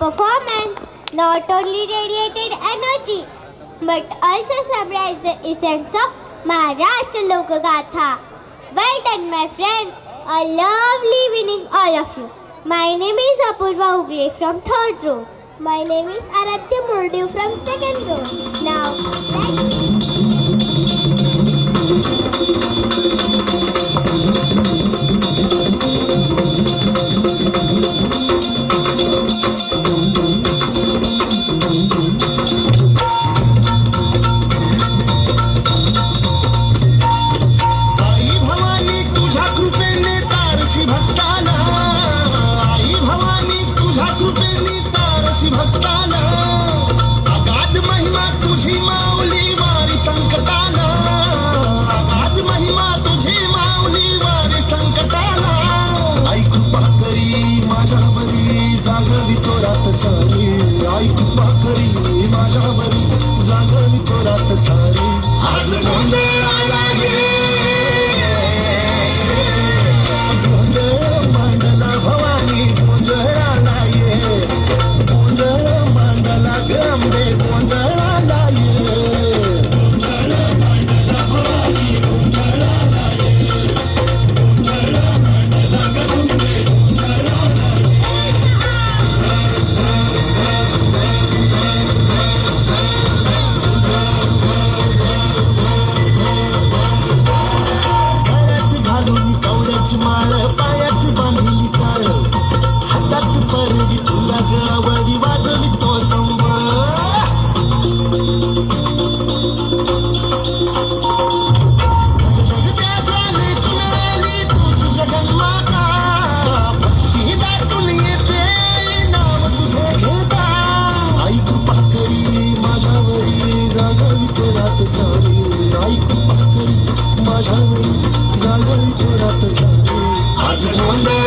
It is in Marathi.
performance not only radiated energy but also summarized the essence of Maharashtra Lokagatha. Well done, my friends. A lovely evening, all of you. My name is Apurva Ugle from 3rd row. My name is Aradhya Murdu from 2nd row. Now, let me... आई कृपा करी माझ्यावरी जागवी तो रात सारी आज गोंधळ आला ये गोंधळ मांडला भवानी गोंधळ आला ये गोंधळ मांडला गंबे गोंधळ आला ये गोंधळ मांडला भवानी गोंधळ आला ये गोंधळ मांडला गंबे गोंधळ आला माळ पायात बांधली चाळ हातात परडी तुला गवडी वाजवी तो संबळ त्या ज्वालेतून आली तुझी जगन्माता भक्ती दाटून येते नाव तुझे घेता आई कृपा करी माझ्यावरी जागवी तो रात सारी आई कृपा करी माझ्यावरी जागवी तो रात सारी आज गोंधळ